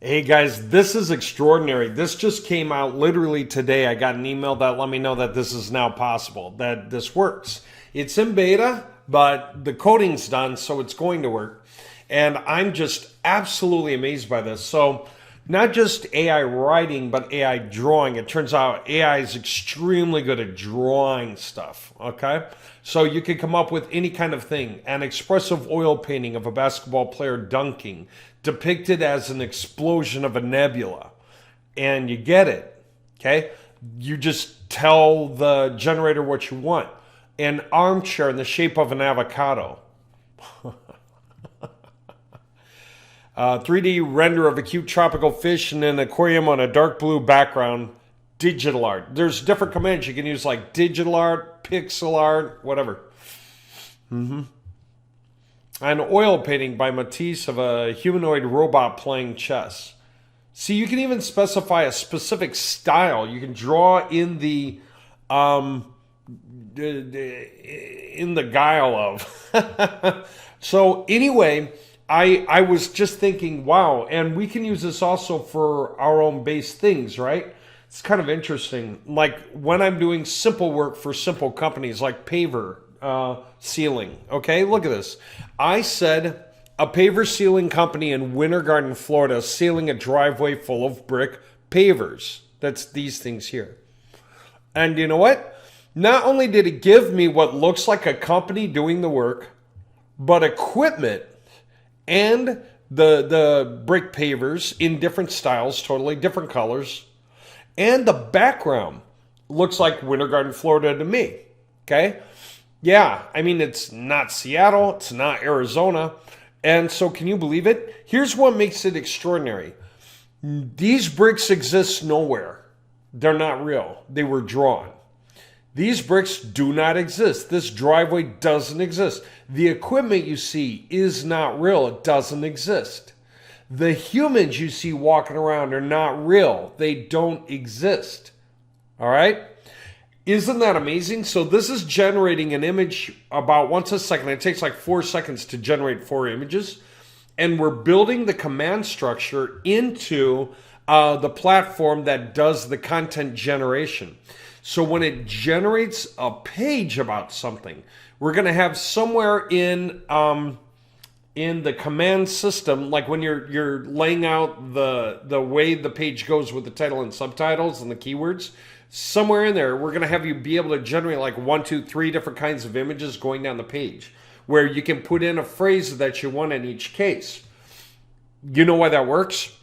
Hey guys, this is extraordinary. This just came out literally today. I got an email that let me know that this is now possible, that this works. It's in beta, but the coding's done, so it's going to work. And I'm just absolutely amazed by this. So, not just AI writing, but AI drawing. It turns out AI is extremely good at drawing stuff, okay? So you can come up with any kind of thing. An expressive oil painting of a basketball player dunking, depicted as an explosion of a nebula. And you get it, okay? You just tell the generator what you want. An armchair in the shape of an avocado. 3D render of a cute tropical fish in an aquarium on a dark blue background. Digital art. There's different commands you can use, like digital art, pixel art, whatever. An oil painting by Matisse of a humanoid robot playing chess. See, you can even specify a specific style. You can draw in the guile of. So anyway, I was just thinking, wow, and we can use this also for our own base things, right? It's kind of interesting. Like when I'm doing simple work for simple companies like paver sealing. Okay, look at this. I said a paver sealing company in Winter Garden, Florida, sealing a driveway full of brick pavers. That's these things here. And you know what? Not only did it give me what looks like a company doing the work, but equipment and the brick pavers in different styles, totally different colors. And the background looks like Winter Garden, Florida to me. Okay? Yeah, I mean, it's not Seattle, it's not Arizona. And so can you believe it? Here's what makes it extraordinary. These bricks exist nowhere. They're not real. They were drawn. These bricks do not exist. This driveway doesn't exist. The equipment you see is not real. It doesn't exist. The humans you see walking around are not real. They don't exist. All right? Isn't that amazing? So this is generating an image about once a second. It takes like 4 seconds to generate 4 images. And we're building the command structure into the platform that does the content generation. So when it generates a page about something, we're going to have somewhere in the command system, like when you're laying out the way the page goes with the title and subtitles and the keywords, somewhere in there, we're going to have you be able to generate like 1, 2, 3 different kinds of images going down the page, where you can put in a phrase that you want in each case. You know why that works?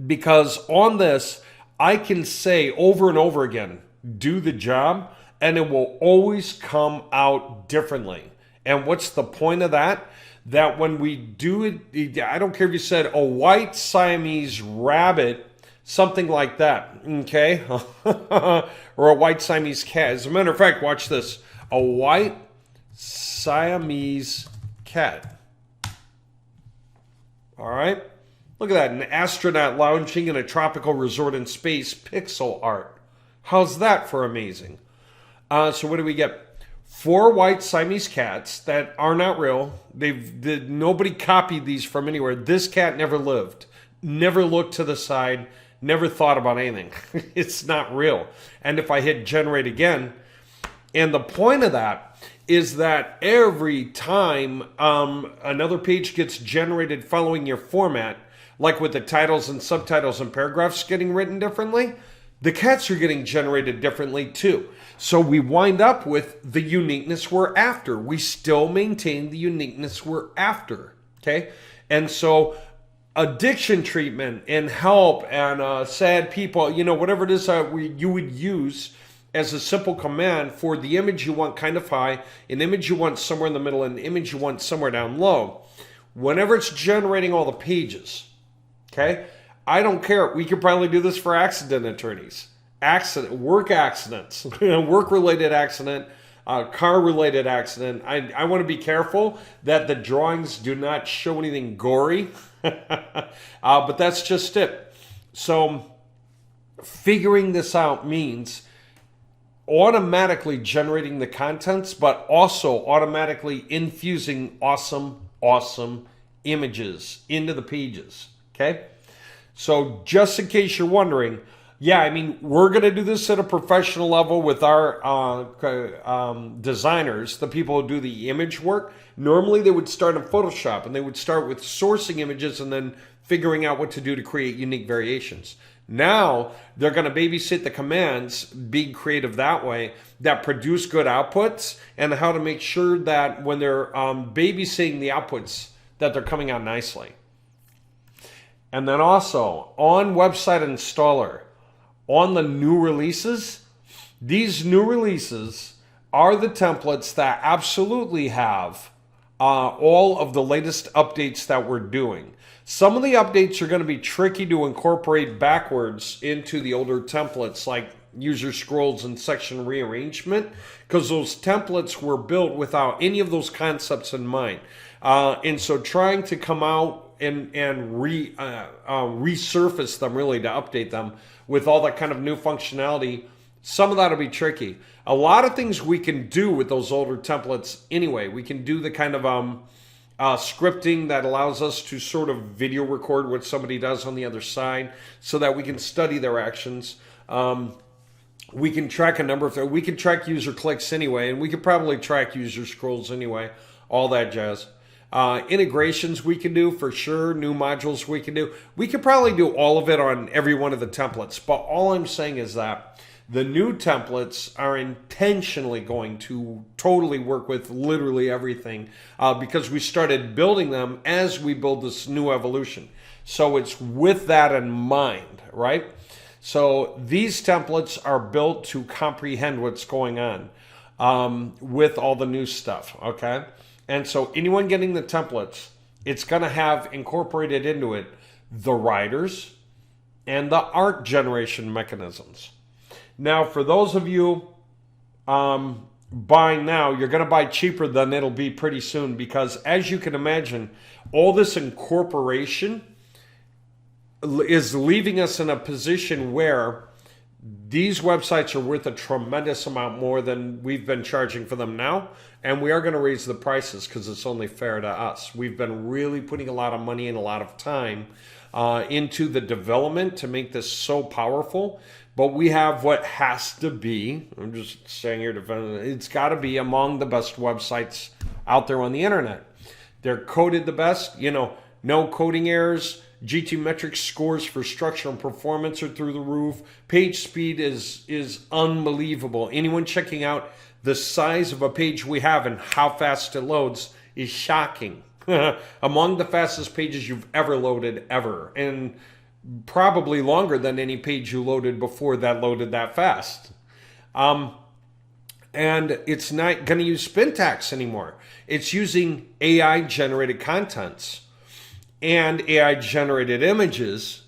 Because on this, I can say over and over again, do the job, and it will always come out differently. And what's the point of that? That when we do it, I don't care if you said a white Siamese rabbit, something like that, okay? Or a white Siamese cat. As a matter of fact, watch this. A white Siamese cat. All right? Look at that. An astronaut lounging in a tropical resort in space, pixel art. How's that for amazing? So what do we get? 4 white Siamese cats that are not real. Nobody copied these from anywhere. This cat never lived, never looked to the side, never thought about anything. It's not real. And if I hit generate again, and the point of that is that every time another page gets generated following your format, like with the titles and subtitles and paragraphs getting written differently, the cats are getting generated differently too. So we wind up with the uniqueness we're after. We still maintain the uniqueness we're after, okay? And so addiction treatment and help and sad people, whatever it is you would use as a simple command for the image you want kind of high, an image you want somewhere in the middle, and an image you want somewhere down low. Whenever it's generating all the pages, okay? I don't care. We could probably do this for accident attorneys. Work accidents, work-related accident, car-related accident. I want to be careful that the drawings do not show anything gory, but that's just it. So figuring this out means automatically generating the contents, but also automatically infusing awesome images into the pages, okay? So just in case you're wondering, yeah, I mean, we're going to do this at a professional level with our designers, the people who do the image work. Normally they would start in Photoshop and they would start with sourcing images and then figuring out what to do to create unique variations. Now they're going to babysit the commands, being creative that way, that produce good outputs, and how to make sure that when they're babysitting the outputs, that they're coming out nicely. And then also on Website Installer, on the new releases, these new releases are the templates that absolutely have all of the latest updates that we're doing. Some of the updates are going to be tricky to incorporate backwards into the older templates, like user scrolls and section rearrangement, because those templates were built without any of those concepts in mind. And so trying to come out and resurface them, really, to update them with all that kind of new functionality, some of that will be tricky. A lot of things we can do with those older templates anyway. We can do the kind of scripting that allows us to sort of video record what somebody does on the other side so that we can study their actions. We can track a number of things. We can track user clicks anyway, and we could probably track user scrolls anyway, all that jazz. Integrations we can do for sure, new modules we can do. We could probably do all of it on every one of the templates, but all I'm saying is that the new templates are intentionally going to totally work with literally everything because we started building them as we build this new evolution. So it's with that in mind, right? So these templates are built to comprehend what's going on with all the new stuff, okay? And so anyone getting the templates, it's going to have incorporated into it the riders and the art generation mechanisms. Now, for those of you buying now, you're going to buy cheaper than it'll be pretty soon because, as you can imagine, all this incorporation is leaving us in a position where these websites are worth a tremendous amount more than we've been charging for them now, and we are going to raise the prices because it's only fair to us. We've been really putting a lot of money and a lot of time into the development to make this so powerful. But we have what has to be, I'm just saying here, it's got to be among the best websites out there on the internet. They're coded the best, no coding errors. GT metric scores for structure and performance are through the roof. Page speed is unbelievable. Anyone checking out the size of a page we have and how fast it loads is shocking. Among the fastest pages you've ever loaded ever. And probably longer than any page you loaded before that loaded that fast. And it's not going to use Spintax anymore. It's using AI-generated contents and AI-generated images,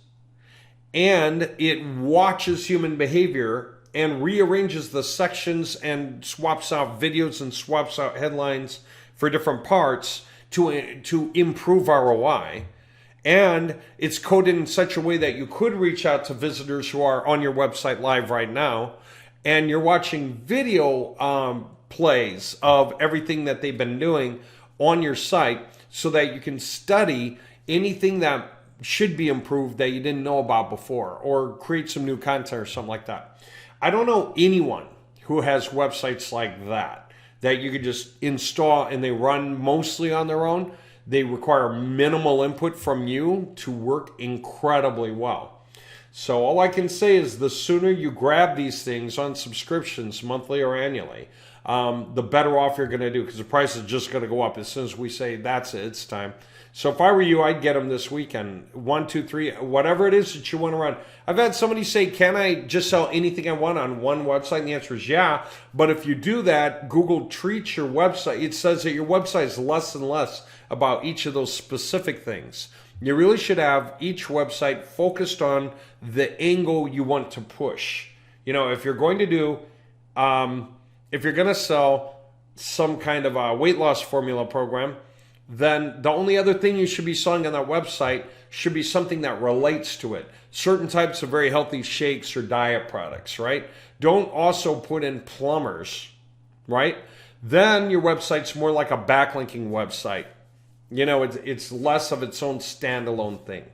and it watches human behavior and rearranges the sections and swaps out videos and swaps out headlines for different parts to improve ROI. And it's coded in such a way that you could reach out to visitors who are on your website live right now, and you're watching video plays of everything that they've been doing on your site so that you can study anything that should be improved that you didn't know about before, or create some new content or something like that. I don't know anyone who has websites like that you could just install and they run mostly on their own. They require minimal input from you to work incredibly well. So all I can say is the sooner you grab these things on subscriptions, monthly or annually, the better off you're going to do, because the price is just going to go up as soon as we say, that's it, it's time. So if I were you, I'd get them this weekend. 1, 2, 3, whatever it is that you want to run. I've had somebody say, can I just sell anything I want on one website? And the answer is yeah. But if you do that, Google treats your website. It says that your website is less and less about each of those specific things. You really should have each website focused on the angle you want to push. If you're going to do, if you're going to sell some kind of a weight loss formula program, then the only other thing you should be selling on that website should be something that relates to it. Certain types of very healthy shakes or diet products, right? Don't also put in plumbers, right? Then your website's more like a backlinking website. It's less of its own standalone thing.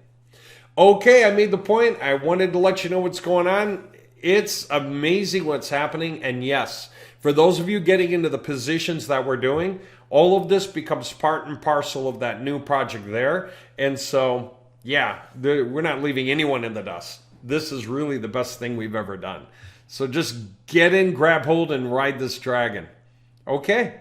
Okay, I made the point. I wanted to let you know what's going on. It's amazing what's happening. And yes, for those of you getting into the positions that we're doing, all of this becomes part and parcel of that new project there. And so, yeah, we're not leaving anyone in the dust. This is really the best thing we've ever done. So just get in, grab hold, and ride this dragon. Okay?